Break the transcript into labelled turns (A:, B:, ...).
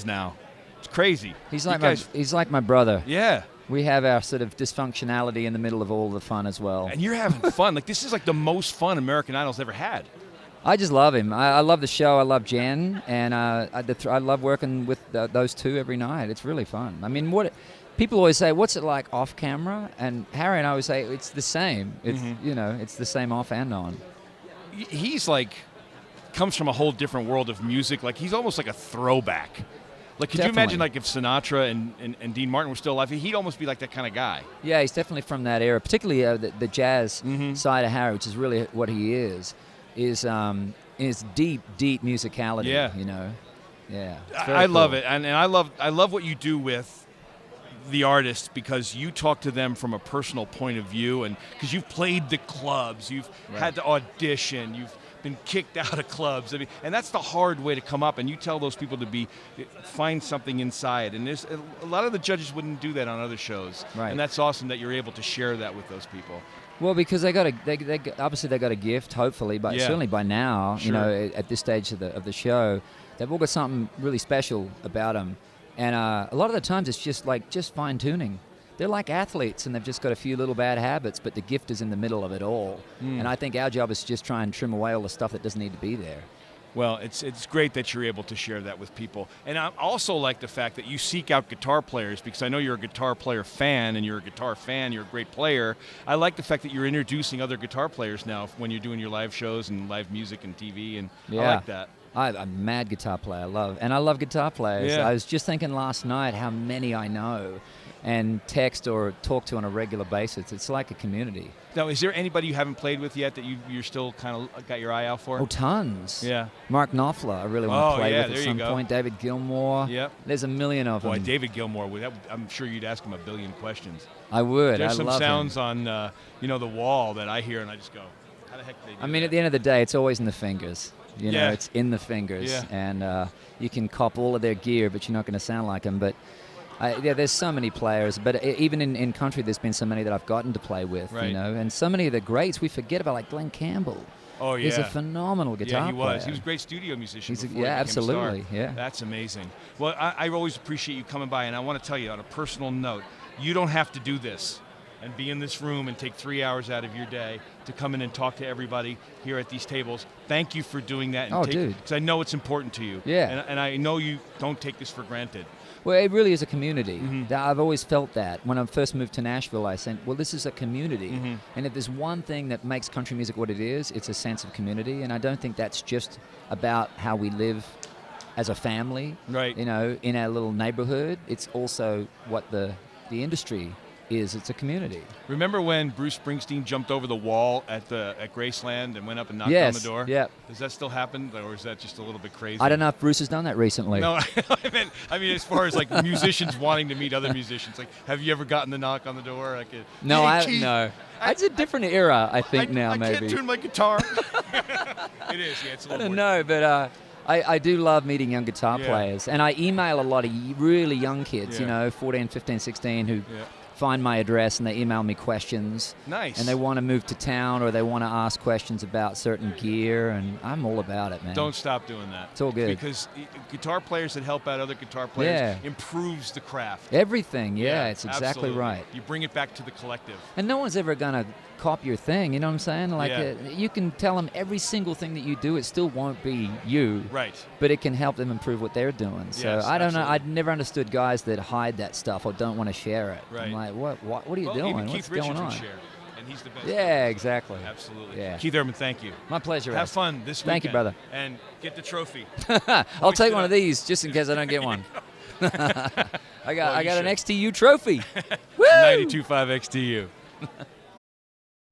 A: now. It's crazy.
B: He's like my brother.
A: Yeah.
B: We have our sort of dysfunctionality in the middle of all the fun as well.
A: And you're having fun. Like, this is like the most fun American Idol's ever had.
B: I just love him. I love the show. I love Jen, and I love working with those two every night. It's really fun. I mean, people always say, "What's it like off camera?" And Harry and I always say, "It's the same. It's it's the same off and on."
A: He's like comes from a whole different world of music. Like, he's almost like a throwback. Like, could you imagine, like, if Sinatra and Dean Martin were still alive, he'd almost be like that kind of guy.
B: Yeah, he's definitely from that era, particularly the jazz side of Harry, which is really what he is deep musicality.
A: Yeah.
B: You know. Yeah.
A: I love it, and I love what you do with the artists, because you talk to them from a personal point of view, and because you've played the clubs, you've had to audition, you've been kicked out of clubs. I mean, and that's the hard way to come up. And you tell those people to find something inside. And there's a lot of the judges wouldn't do that on other shows.
B: Right.
A: And that's awesome that you're able to share that with those people.
B: Well, because they obviously they got a gift, hopefully, but certainly by now, you know, at this stage of the show, they've all got something really special about them. And a lot of the times it's just fine tuning. They're like athletes, and they've just got a few little bad habits, but the gift is in the middle of it all. And I think our job is to just try and trim away all the stuff that doesn't need to be there.
A: Well, it's great that you're able to share that with people. And I also like the fact that you seek out guitar players, because I know you're a guitar player fan, and you're a guitar fan, you're a great player. I like the fact that you're introducing other guitar players now when you're doing your live shows and live music and TV, and I like that.
B: I'm a mad guitar player. I love guitar players.
A: Yeah.
B: I was just thinking last night how many I know and text or talk to on a regular basis. It's like a community.
A: Now, is there anybody you haven't played with yet that you're still kind of got your eye out for?
B: Oh, tons.
A: Yeah.
B: Mark Knopfler, I really want to play with
A: there
B: at some point. David Gilmour.
A: Yep.
B: There's a million of them.
A: Boy, David Gilmour, I'm sure you'd ask him a billion questions.
B: I would.
A: There's
B: I
A: some
B: love
A: sounds
B: him.
A: on the wall that I hear, and I just go, how the heck do they do
B: I mean,
A: that?
B: at the end of the day, it's always in the fingers. You know, it's in the fingers.
A: Yeah.
B: And you can cop all of their gear, but you're not going to sound like them. But there's so many players. But even in country, there's been so many that I've gotten to play with, you know. And so many of the greats we forget about, like Glenn Campbell.
A: Oh, yeah.
B: He's a phenomenal guitar player.
A: Yeah, he was a great studio musician before he became
B: absolutely.
A: a star.
B: Yeah.
A: That's amazing. Well, I always appreciate you coming by, and I want to tell you on a personal note, you don't have to do this and be in this room and take 3 hours out of your day to come in and talk to everybody here at these tables. Thank you for doing that.
B: Dude.
A: Because I know it's important to you.
B: Yeah.
A: And I know you don't take this for granted.
B: Well, it really is a community. I've always felt that. When I first moved to Nashville, I said, well, this is a community. And if there's one thing that makes country music what it is, it's a sense of community. And I don't think that's just about how we live as a family,
A: right?
B: You know, in our little neighborhood. It's also what the industry is. It's a community.
A: Remember when Bruce Springsteen jumped over the wall at Graceland and went up and knocked on the door?
B: Yeah.
A: Does that still happen, or is that just a little bit crazy?
B: I don't know if Bruce has done that recently.
A: No, I mean, as far as like musicians wanting to meet other musicians, like, have you ever gotten the knock on the door? Like,
B: no. It's a different era, I think now.
A: I
B: maybe.
A: can't tune my guitar. It is. Yeah, it's a little.
B: I don't know, but. I do love meeting young guitar players, and I email a lot of really young kids, you know, 14, 15, 16, who find my address and they email me questions.
A: Nice.
B: And they want to move to town, or they want to ask questions about certain gear, and I'm all about it, man.
A: Don't stop doing that.
B: It's all good.
A: Because guitar players that help out other guitar players improves the craft.
B: Everything, it's exactly
A: absolutely.
B: right.
A: You bring it back to the collective.
B: And no one's ever going to copy your thing, you know what I'm saying? Like, you can tell them every single thing that you do, it still won't be you.
A: Right.
B: But it can help them improve what they're doing. So I don't know. I'd never understood guys that hide that stuff or don't want to share it.
A: Right.
B: I'm like, what are you doing?
A: Even
B: What's
A: Keith
B: going
A: Richards
B: on?
A: would share, and he's the best.
B: Yeah, exactly.
A: Absolutely.
B: Yeah.
A: Keith Urban, thank you.
B: My pleasure.
A: Have fun this weekend.
B: Thank you, brother.
A: And get the trophy.
B: I'll take one of these just in case I don't get one. I got an
A: should.
B: XTU trophy.
A: 92.5 XTU.